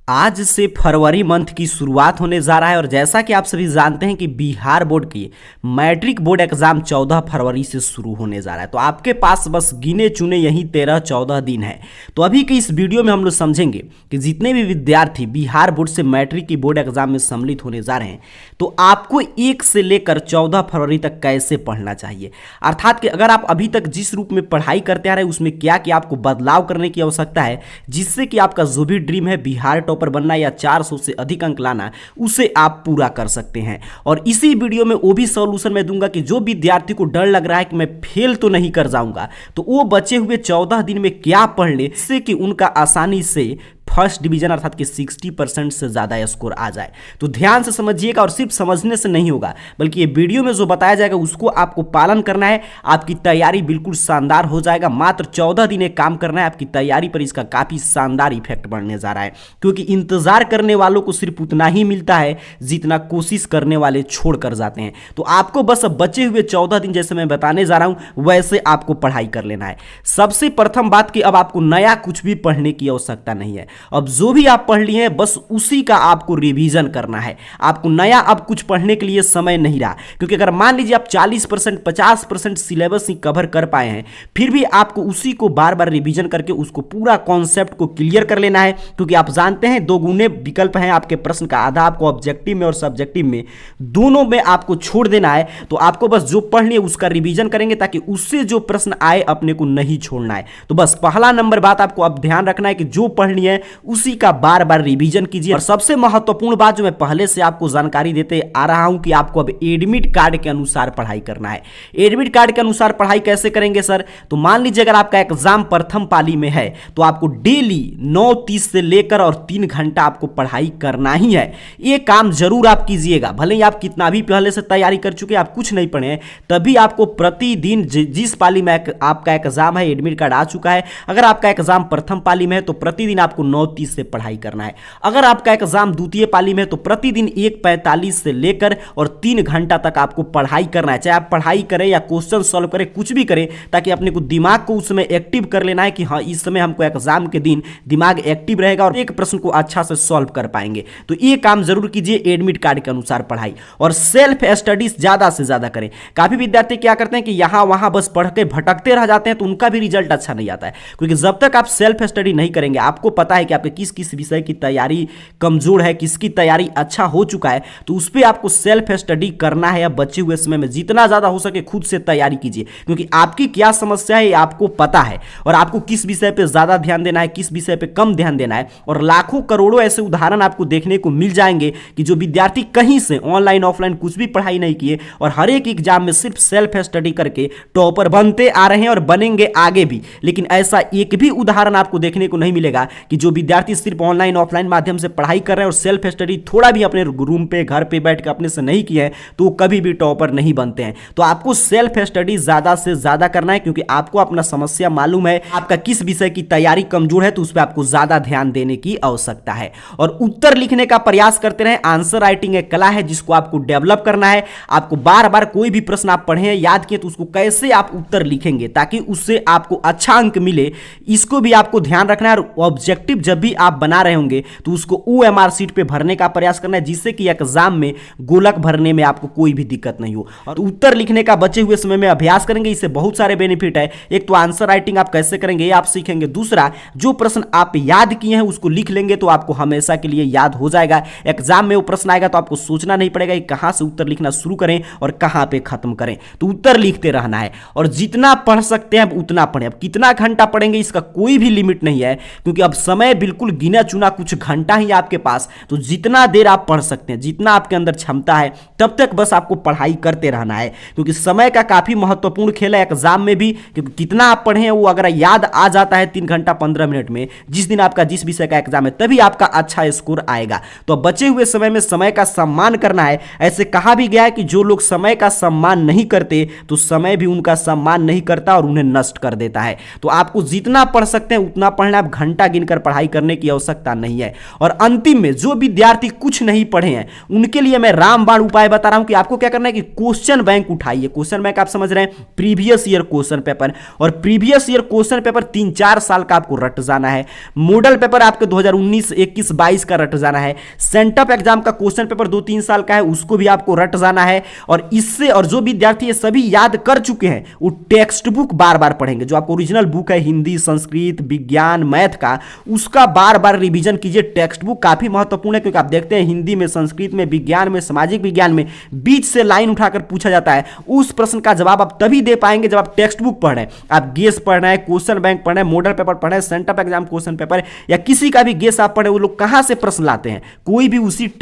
आज से फरवरी मंथ की शुरुआत होने जा रहा है और जैसा कि आप सभी जानते हैं कि बिहार बोर्ड की मैट्रिक बोर्ड एग्जाम 14 फरवरी से शुरू होने जा रहा है। तो आपके पास बस गिने चुने यही 13-14 दिन है। तो अभी के इस वीडियो में हम लोग समझेंगे कि जितने भी विद्यार्थी बिहार बोर्ड से मैट्रिक की बोर्ड एग्जाम में सम्मिलित होने जा रहे हैं तो आपको 1 से लेकर 14 फरवरी तक कैसे पढ़ना चाहिए, अर्थात कि अगर आप अभी तक जिस रूप में पढ़ाई करते आ रहे हैं उसमें क्या क्या आपको बदलाव करने की आवश्यकता है, जिससे कि आपका जो भी ड्रीम है बिहार टॉपर बनना या 400 से अधिक अंक लाना उसे आप पूरा कर सकते हैं। और इसी वीडियो में वो भी सॉल्यूशन मैं दूंगा कि जो विद्यार्थी को डर लग रहा है कि मैं फेल तो नहीं कर जाऊंगा, तो वो बचे हुए 14 दिन में क्या पढ़ ले जिससे कि उनका आसानी से फर्स्ट डिवीजन अर्थात कि 60% से ज़्यादा स्कोर आ जाए। तो ध्यान से समझिएगा और सिर्फ समझने से नहीं होगा बल्कि ये वीडियो में जो बताया जाएगा उसको आपको पालन करना है। आपकी तैयारी बिल्कुल शानदार हो जाएगा। मात्र 14 दिन एक काम करना है, आपकी तैयारी पर इसका काफ़ी शानदार इफेक्ट बढ़ने जा रहा है, क्योंकि इंतजार करने वालों को सिर्फ उतना ही मिलता है जितना कोशिश करने वाले छोड़ कर जाते हैं। तो आपको बस अब बचे हुए 14 दिन जैसे मैं बताने जा रहा हूं वैसे आपको पढ़ाई कर लेना है। सबसे प्रथम बात कि अब आपको नया कुछ भी पढ़ने की आवश्यकता नहीं है। अब जो भी आप पढ़ लिए हैं बस उसी का आपको रिवीजन करना है। आपको नया अब कुछ पढ़ने के लिए समय नहीं रहा, क्योंकि अगर मान लीजिए आप 40% 50% सिलेबस ही कवर कर पाए हैं फिर भी आपको उसी को बार बार रिवीजन करके उसको पूरा कॉन्सेप्ट को क्लियर कर लेना है। क्योंकि आप जानते हैं 2 गुने विकल्प हैं आपके प्रश्न का, आधा आपको ऑब्जेक्टिव में और सब्जेक्टिव में, दोनों में आपको छोड़ देना है। तो आपको बस जो पढ़ लिए उसका रिवीजन करेंगे ताकि उससे जो प्रश्न आए अपने को नहीं छोड़ना है। तो बस पहला नंबर बात आपको अब ध्यान रखना है कि जो पढ़ लिए है उसी का बार बार रिवीजन कीजिए। और सबसे महत्वपूर्ण बात जो मैं पहले से आपको जानकारी देते आ रहा हूं कि आपको अब एडमिट कार्ड के अनुसार पढ़ाई करना है। एडमिट कार्ड के अनुसार पढ़ाई कैसे करेंगे सर? तो मान लीजिए अगर आपका एग्जाम प्रथम पाली में है तो आपको डेली 9:30 से लेकर और 3 घंटा आपको पढ़ाई करना ही है। ये काम जरूर आप कीजिएगा। भले ही आप कितना भी पहले से तैयारी कर चुके हैं, आप कुछ नहीं पढ़े हैं, तभी आपको प्रतिदिन जिस पाली में आपका एग्जाम है, एडमिट कार्ड आ चुका है, अगर आपका एग्जाम प्रथम पाली में है तो प्रतिदिन आपको 9:30 से पढ़ाई करना है। अगर आपका एग्जाम द्वितीय पाली में है तो प्रतिदिन 1:45 से लेकर और 3 घंटा तक आपको पढ़ाई करना है। चाहे आप पढ़ाई करें या क्वेश्चन सॉल्व करें, कुछ भी करें, ताकि अपने को दिमाग को उसमें एक्टिव कर लेना है कि हाँ इस समय हमको एग्जाम के दिन दिमाग एक्टिव रहेगा और एक प्रश्न को अच्छा से सॉल्व कर पाएंगे। तो ये काम जरूर कीजिए, एडमिट कार्ड के अनुसार पढ़ाई और सेल्फ स्टडीज ज्यादा से ज्यादा करें। काफी विद्यार्थी क्या करते हैं कि यहां वहां बस पढ़ के भटकते रह जाते हैं, तो उनका भी रिजल्ट अच्छा नहीं आता है। क्योंकि जब तक आप सेल्फ स्टडी नहीं करेंगे, आपको पता है कि आपके किस किस विषय की तैयारी कमजोर है, किसकी तैयारी अच्छा हो चुका है, तो उस पर आपको सेल्फ स्टडी करना है। अब बचे हुए समय में जितना ज्यादा हो सके खुद से तैयारी कीजिए, क्योंकि आपकी क्या समस्या है आपको पता है और आपको किस विषय पे ज्यादा ध्यान देना है, किस विषय पे कम ध्यान देना है। और लाखों करोड़ों ऐसे उदाहरण आपको देखने को मिल जाएंगे कि जो विद्यार्थी कहीं से ऑनलाइन ऑफलाइन कुछ भी पढ़ाई नहीं किए और हर एक एग्जाम में सिर्फ सेल्फ स्टडी करके टॉपर बनते आ रहे हैं और बनेंगे आगे भी। लेकिन ऐसा एक भी उदाहरण आपको देखने को नहीं मिलेगा कि जो विद्यार्थी सिर्फ ऑनलाइन ऑफलाइन माध्यम से पढ़ाई कर रहे हैं और सेल्फ स्टडी थोड़ा भी अपने रूम पे घर पे बैठ के अपने से नहीं किए हैं तो वो कभी भी टॉपर नहीं बनते हैं। तो आपको सेल्फ स्टडी ज्यादा से ज्यादा करना है, क्योंकि आपको अपना समस्या मालूम है, आपका किस विषय की तैयारी कमजोर है, तो उस पर आपको ज्यादा ध्यान देने की आवश्यकता है। और उत्तर लिखने का प्रयास करते रहे। आंसर राइटिंग एक कला है जिसको आपको डेवलप करना है। आपको बार बार कोई भी प्रश्न आप पढ़े याद किए तो उसको कैसे आप उत्तर लिखेंगे ताकि उससे आपको अच्छा अंक मिले, इसको भी आपको ध्यान रखना है। और ऑब्जेक्टिव जब भी आप बना रहे होंगे तो उसको OMR सीट पे भरने का प्रयास करना है, जिससे कि एग्जाम में गोलक भरने में आपको कोई भी दिक्कत नहीं हो। और उत्तर लिखने का बचे हुए समय में अभ्यास करेंगे, इससे बहुत सारे बेनिफिट है। एक तो आंसर राइटिंग आप कैसे करेंगे ये आप सीखेंगे। दूसरा, जो प्रश्न आप याद किए हैं उसको लिख लेंगे तो आपको हमेशा के लिए याद हो जाएगा। एग्जाम में वो प्रश्न आएगा तो आपको सोचना नहीं पड़ेगा कि कहां से उत्तर लिखना शुरू करें और कहां पे खत्म करें। तो उत्तर लिखते रहना है और जितना पढ़ सकते हैं अब उतना पढ़ें। अब कितना घंटा पढ़ेंगे इसका कोई भी लिमिट नहीं है, क्योंकि अब समय बिल्कुल गिना चुना कुछ घंटा ही आपके पास। तो जितना देर आप पढ़ सकते हैं, जितना आपके अंदर क्षमता है, तब तक बस आपको पढ़ाई करते रहना है। क्योंकि समय का काफी महत्वपूर्ण खेल है एग्जाम में भी, क्योंकि कितना आप पढ़े हैं वो अगर याद आ जाता है 3 घंटा 15 मिनट में, जिस दिन आपका जिस विषय का एग्जाम है, तभी आपका अच्छा स्कोर आएगा। तो बचे हुए समय में समय का सम्मान करना है। ऐसे कहा भी गया है कि जो लोग समय का सम्मान नहीं करते तो समय भी उनका सम्मान नहीं करता और उन्हें नष्ट कर देता है। तो आपको जितना पढ़ सकते हैं उतना पढ़ना है। आप घंटा गिनकर पढ़ाई करने की आवश्यकता नहीं है। और अंतिम में जो विद्यार्थी कुछ नहीं पढ़े हैं उनके लिए मैं रामबाण उपाय बता रहा हूं कि आपको क्या करना है कि क्वेश्चन बैंक उठाइए। क्वेश्चन बैंक आप समझ रहे हैं, प्रीवियस ईयर क्वेश्चन पेपर, और प्रीवियस ईयर क्वेश्चन पेपर 3-4 साल का आपको रट जाना है। मॉडल पेपर आपके 2019, 21, 22 का रट जाना है। सेंटअप एग्जाम का क्वेश्चन पेपर 2-3 साल का है, उसको भी आपको रट जाना है। और इससे, और जो विद्यार्थी ये सभी याद कर चुके हैं वो टेक्स्ट बुक बार बार पढ़ेंगे। जो आपको ओरिजिनल बुक है हिंदी, संस्कृत, विज्ञान, मैथ का, उसका बार बार रिवीजन कीजिए। टेक्स्ट बुक काफी महत्वपूर्ण है, क्योंकि आप देखते हैं हिंदी में, संस्कृत में, विज्ञान में, सामाजिक विज्ञान में बीच से लाइन उठाकर पूछा जाता है। उस प्रश्न का जवाब आप तभी दे पाएंगे जब आप टेक्स्ट बुक पढ़ रहे हैं। आप गेस पढ़ रहे हैं, क्वेश्चन बैंक पढ़ रहे हैं, मॉडल पेपर पढ़ रहे हैं, सेंटअप एग्जाम क्वेश्चन पेपर या किसी का भी गेस आप पढ़े, वो लोग कहां से प्रश्न लाते हैं? कोई भी उसी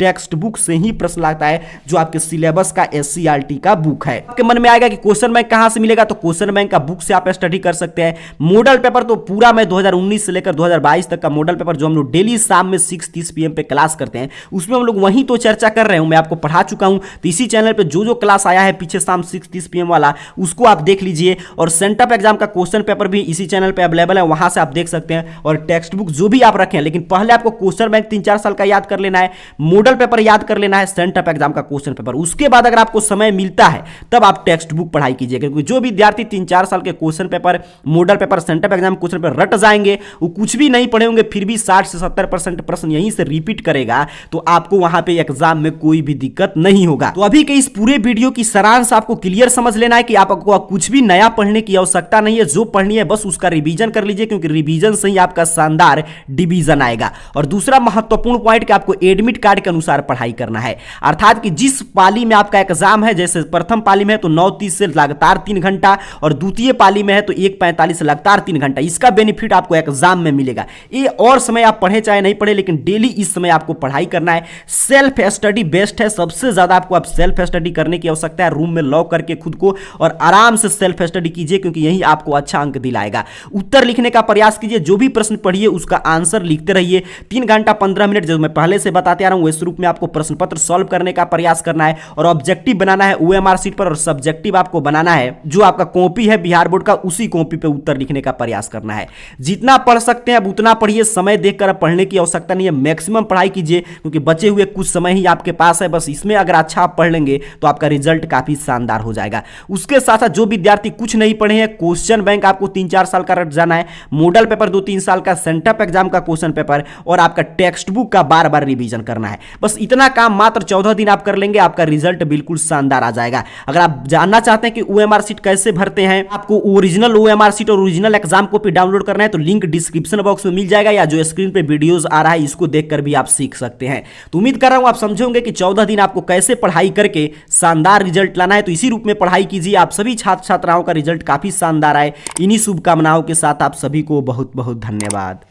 टेक्स्ट बुक से ही प्रश्न लाता है जो आपके सिलेबस का एससीईआरटी का बुक है। आपके मन में आएगा कि क्वेश्चन बैंक कहां से मिलेगा, तो क्वेश्चन बैंक का बुक से आप स्टडी कर सकते हैं। मॉडल पेपर तो पूरा मैं 2019 से लेकर 2022 तक का मॉडल पेपर जो हम लोग डेली शाम में 6:30 PM पे क्लास करते हैं, उसमें हम लोग वहीं तो चर्चा कर रहे हूं, मैं आपको पढ़ा चुका हूं। तो इसी चैनल पे जो जो क्लास आया है पीछे शाम 6:30 PM वाला, उसको आप देख लीजिए। और सेंटअप एग्जाम का क्वेश्चन पेपर भी इसी चैनल पे अवेलेबल है, वहां से आप देख सकते हैं। और टेक्स्ट बुक जो भी आप रखें, लेकिन पहले आपको क्वेश्चन बैंक 3-4 साल का याद कर लेना है, मॉडल पेपर याद कर लेना है, सेंटअप एग्जाम का क्वेश्चन पेपर। उसके बाद अगर आपको समय मिलता है तब आप टेक्स्ट बुक पढ़ाई कीजिए, क्योंकि जो विद्यार्थी 3-4 साल के question paper, model paper, sent up exam question paper रट जाएंगे, वो कुछ भी नहीं पढ़े होंगे, फिर भी 60 से 70% प्रश्न यहीं से रिपीट करेगा, तो आपको वहां पे एग्जाम में कोई भी दिक्कत नहीं होगा। तो अभी के इस पूरे वीडियो की सारांश आपको क्लियर समझ लेना है कि आपको कुछ भी नया पढ़ने की आवश्यकता नहीं है। जो पढ़नी है बस उसका रिवीजन कर लीजिए, क्योंकि रिवीजन से ही आपका शानदार डिवीजन आएगा। और दूसरा महत्वपूर्ण पॉइंट कि आपको एडमिट कार्ड के अनुसार पढ़ाई करना है, अर्थात कि जिस पाली में आपका एग्जाम है, जैसे प्रथम पाली में है तो 9:30 से लगातार 3 घंटा, और द्वितीय पाली में है तो 1:45 से लगातार 3 घंटा, इसका बेनिफिट आपको एग्जाम में मिलेगा। ये और समय आप पढ़े चाहे नहीं पढ़े, लेकिन डेली इस समय आपको पढ़ाई करना है। सेल्फ स्टडी बेस्ट है, सबसे ज्यादा आपको आप सेल्फ स्टडी करने की आवश्यकता है। रूम में लॉक करके खुद को और आराम से सेल्फ स्टडी कीजिए, क्योंकि यही आपको अच्छा अंक दिलाएगा। उत्तर लिखने का प्रयास कीजिए, जो भी प्रश्न पढ़िए उसका आंसर लिखते रहिए। 3 घंटा 15 मिनट जो मैं पहले से बताते आ रहा हूं, इस रूप में आपको प्रश्न पत्र सॉल्व करने का प्रयास करना है, और ऑब्जेक्टिव बनाना है ओएमआर शीट पर, और सब्जेक्टिव आपको बनाना है जो आपका कॉपी है बिहार बोर्ड का, उसी कॉपी पे उत्तर लिखने का प्रयास करना है। जितना पढ़ सकते हैं अब उतना पढ़िए, समय देखकर पढ़ने की आवश्यकता नहीं है, मैक्सिमम पढ़ाई कीजिए, क्योंकि बचे हुए कुछ समय ही आपके पास है। बस इसमें अगर अच्छा आप पढ़ लेंगे तो आपका रिजल्ट काफी शानदार हो जाएगा। उसके साथ साथ जो विद्यार्थी कुछ नहीं पढ़े हैं, क्वेश्चन बैंक आपको 3-4 साल का रट जाना है, मॉडल पेपर 2-3 साल का, सेंटअप एग्जाम का क्वेश्चन पेपर, और आपका टेक्स्ट बुक का बार बार रिवीजन करना है। बस इतना काम मात्र 14 दिन आप कर लेंगे, आपका रिजल्ट बिल्कुल शानदार आ जाएगा। अगर आप जानना चाहते हैं कि ओएमआर शीट कैसे भरते हैं, आपको ओरिजिनल ओएमआर शीट और ओरिजिनल एग्जाम कॉपी डाउनलोड करना है, तो लिंक डिस्क्रिप्शन बॉक्स में मिल जाएगा, या जो स्क्रीन पे वीडियोस आ रहा है इसको देखकर भी आप सीख सकते हैं। तो उम्मीद कर रहा हूं आप समझोगे कि 14 दिन आपको कैसे पढ़ाई करके शानदार रिजल्ट लाना है। तो इसी रूप में पढ़ाई कीजिए। आप सभी छात्र छात्राओं का रिजल्ट काफी शानदार आए, इन्हीं शुभकामनाओं के साथ आप सभी को बहुत बहुत धन्यवाद।